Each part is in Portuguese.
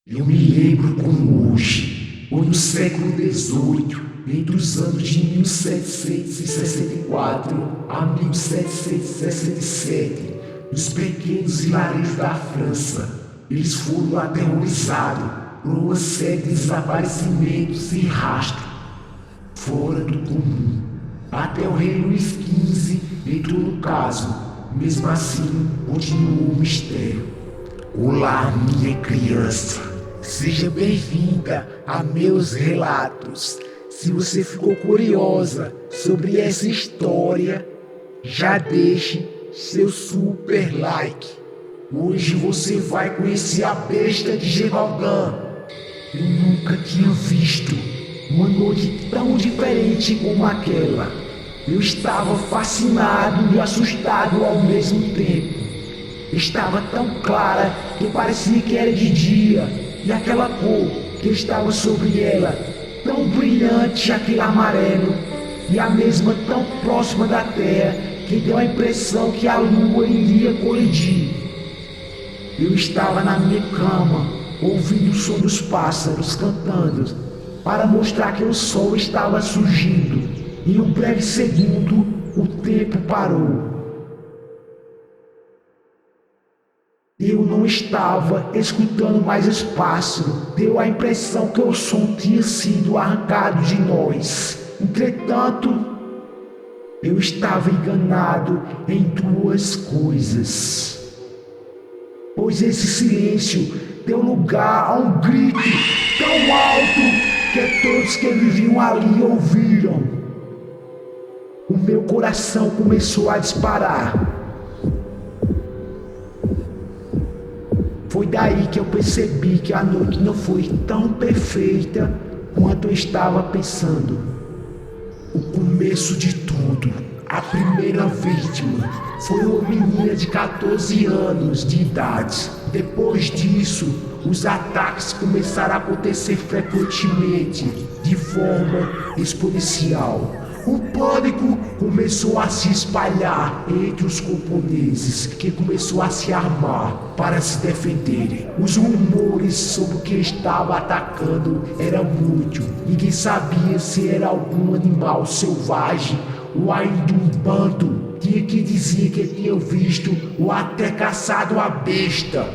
Eu me lembro como hoje, ou no século XVIII, entre os anos de 1764 a 1767, nos pequenos vilarejos da França, eles foram aterrorizados por uma série de desaparecimentos sem rastro, fora do comum. Até o rei Luís XV entrou no caso, mesmo assim continuou o mistério. Olá, minha criança. Seja bem-vinda a meus relatos. Se você ficou curiosa sobre essa história, já deixe seu super like. Hoje você vai conhecer a besta de Gevaudan. Eu nunca tinha visto uma noite tão diferente como aquela. Eu estava fascinado e assustado ao mesmo tempo. Estava tão clara que parecia que era de dia. E aquela cor que estava sobre ela, tão brilhante, aquele amarelo, e a mesma tão próxima da terra, que deu a impressão que a lua iria colidir. Eu estava na minha cama, ouvindo o som dos pássaros cantando, para mostrar que o sol estava surgindo. Em um breve segundo, o tempo parou. Eu não estava escutando mais os pássaros. Deu a impressão que o som tinha sido arrancado de nós. Entretanto, eu estava enganado em duas coisas. Pois esse silêncio deu lugar a um grito tão alto que todos que viviam ali ouviram. O meu coração começou a disparar. Foi daí que eu percebi que a noite não foi tão perfeita quanto eu estava pensando. O começo de tudo, a primeira vítima, foi uma menina de 14 anos de idade. Depois disso, os ataques começaram a acontecer frequentemente, de forma exponencial. O pânico começou a se espalhar entre os camponeses, que começou a se armar para se defenderem. Os rumores sobre o que estava atacando eram muitos. Ninguém sabia se era algum animal selvagem ou ainda um bando. Tinha que dizer que tinha visto ou até caçado a besta.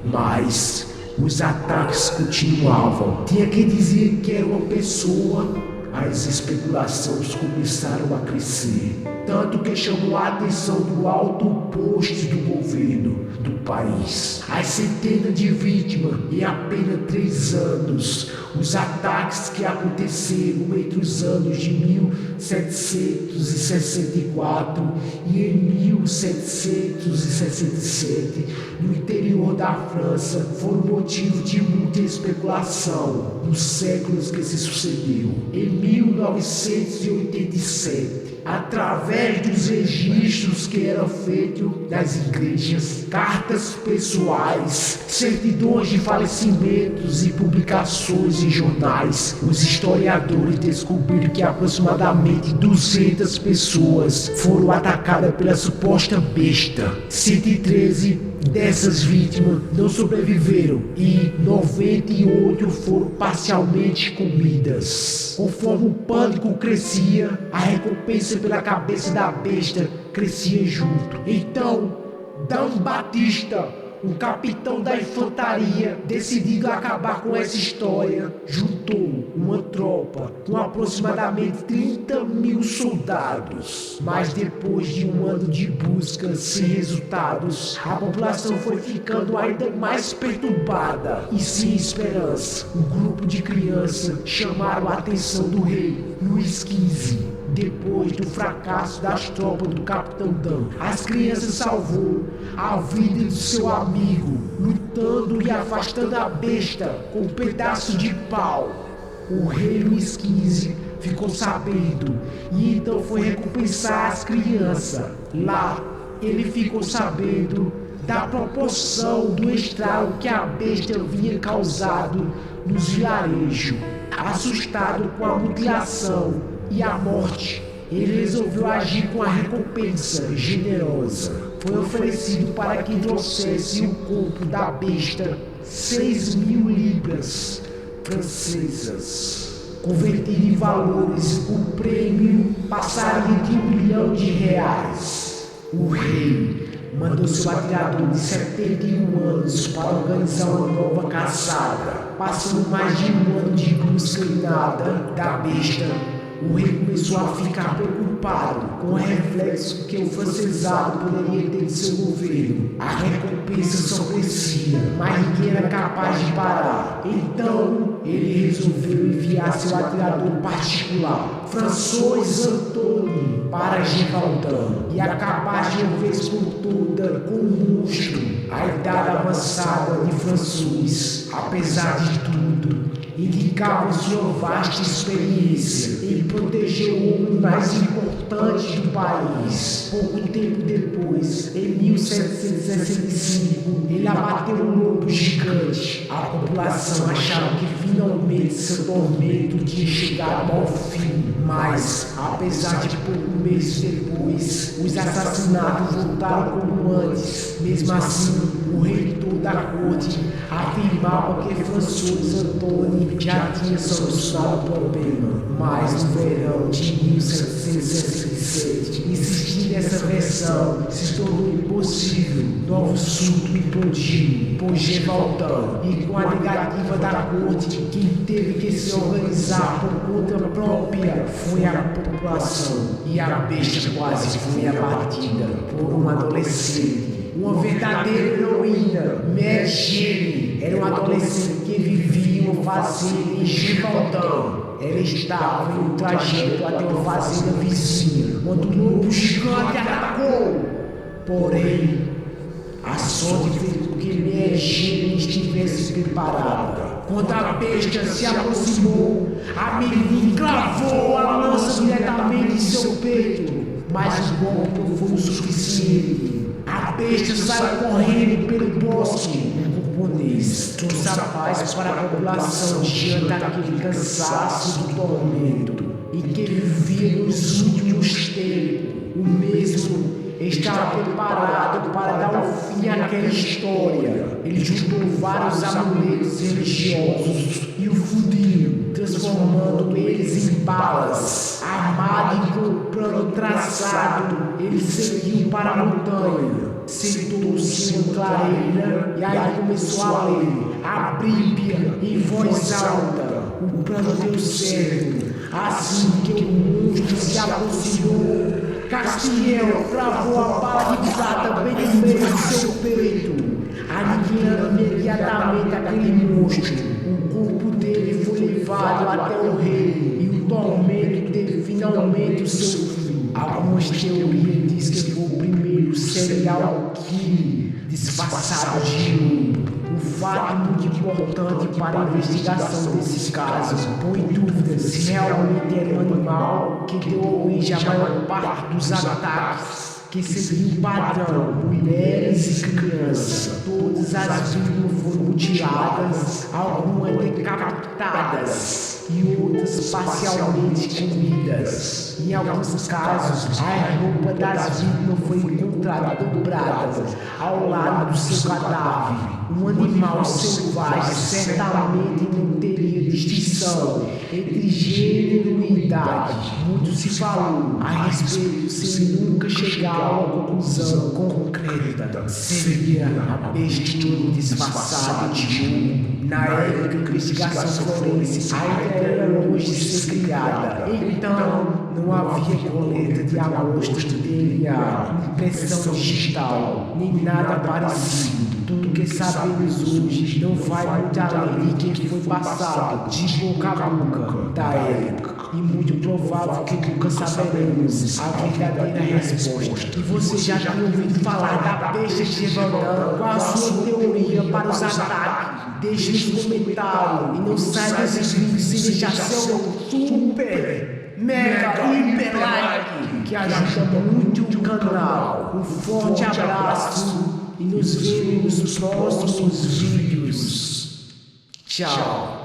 Mas os ataques continuavam. Tinha que dizer que era uma pessoa. As especulações começaram a crescer, tanto que chamou a atenção do alto posto do governo do país. As centenas de vítimas em apenas 3 anos, os ataques que aconteceram entre os anos de 1764 e em 1767, no interior da França, foram motivo de muita especulação nos séculos que se sucedeu. Em 1987, através dos registros que eram feitos nas igrejas, cartas pessoais, certidões de falecimentos e publicações em jornais, os historiadores descobriram que aproximadamente 200 pessoas foram atacadas pela suposta besta. 113 dessas vítimas não sobreviveram e 98 foram parcialmente comidas. Conforme o pânico crescia, a recompensa pela cabeça da besta crescia junto. Então, Dan Batista, um capitão da infantaria, decidido a acabar com essa história, juntou uma tropa com aproximadamente 30.000 soldados. Mas depois de um ano de busca sem resultados, a população foi ficando ainda mais perturbada e sem esperança. Um grupo de crianças chamaram a atenção do rei Luís XV. Depois do fracasso das tropas do Capitão Dan, as crianças salvou a vida do seu amigo, lutando e afastando a besta com um pedaço de pau. O rei Luís XV ficou sabendo e então foi recompensar as crianças. Lá, ele ficou sabendo da proporção do estrago que a besta vinha causado nos vilarejos. Assustado com a mutilação e a morte, ele resolveu agir com a recompensa generosa. Foi oferecido para que trouxesse o corpo da besta 6.000 libras francesas. Convertido em valores, o prêmio passaria de R$1 milhão. O rei mandou seu atirador de 71 anos para organizar uma nova caçada. Passando mais de um ano de busca e nada da besta, o rei começou a ficar preocupado com o reflexo que o francesado poderia ter de seu governo. A recompensa só crescia, mas ninguém era capaz de parar. Então, ele resolveu enviar seu atirador particular, François Antoine, para Gévaudan e acabar de uma vez por toda com o monstro. A idade avançada de François, apesar de tudo, indicava sua vasta experiência em proteger o homem mais importante do país. Pouco tempo depois, em 1765, ele abateu um lobo gigante. A população achava que finalmente seu tormento tinha chegado ao fim, mas, apesar de poucos meses depois, os assassinatos voltaram como antes. Mesmo assim, o reitor da corte afirmava que François Antoine já tinha solucionado o problema. Mas no verão de 1767, insistir nessa versão se tornou impossível. Novo surto implodiu por Gévaudan, e com a negativa da corte, quem teve que se organizar por conta própria foi a população, e a besta quase foi abatida por um adolescente. Uma verdadeira heroína, Mary Shelley, era uma adolescente que vivia em uma fazenda em Gévaudan. Ela estava em um trajeto até uma fazenda vizinha, quando o lobo gigante atacou. Porém, a sorte fez com que Mary Shelley estivesse preparada. Quando a besta se aproximou, a menina cravou a lança diretamente em seu peito, mas o golpe não foi o suficiente. A besta saiu correndo pelo bosque. O camponês trouxe a paz para a população diante daquele cansaço do tormento e que vivia nos últimos tempos. O mesmo estava preparado para dar um fim àquela história. Ele juntou vários amuletos religiosos e o fundiu, transformando eles em balas. Armado e com o plano traçado, ele seguiu para a montanha. Sentou-se em uma clareira e aí começou a ler a Bíblia em voz alta. O plano deu certo. Assim que o monstro se aproximou, Castiel cravou a bala de prata bem no meio de seu peito, aniquilando imediatamente aquele monstro. O corpo dele foi levado até o rei e o tormento teve finalmente o seu fim. Algumas teorias dizem que foi o primeiro serial killer disfarçado de lobo. Um fato muito importante para a investigação desse caso põe em dúvida se realmente era um animal que deu origem à maior parte dos ataques, que seguiu o padrão: mulheres e crianças. Todas as vítimas foram mutiladas, algumas decapitadas e outras parcialmente comidas. Em alguns casos, a roupa das vítimas foi encontrada dobrada ao lado do seu cadáver. Um animal selvagem certamente não teria distinção entre gênero e idade. Muito se falou a respeito sem nunca chegar a uma conclusão concreta. Seria a bestiúria disfarçada de lobo. Na época que a investigação forense ainda era longe de ser criada. Então, não havia coleta de amostras de DNA, impressão digital, nem nada parecido. Tudo que sabemos hoje não vai muito além de quem foi passado de boca a boca da época. E muito provável que nunca saberemos a verdadeira resposta. E você já tinha ouvido falar da besta de Gévaudan? Qual a sua teoria para os ataques? Deixe nos comentários e não saia desse vídeo sem deixar seu super, mega, hiper like, que ajuda muito o canal. Um forte abraço e nos vemos nos próximos vídeos. Tchau.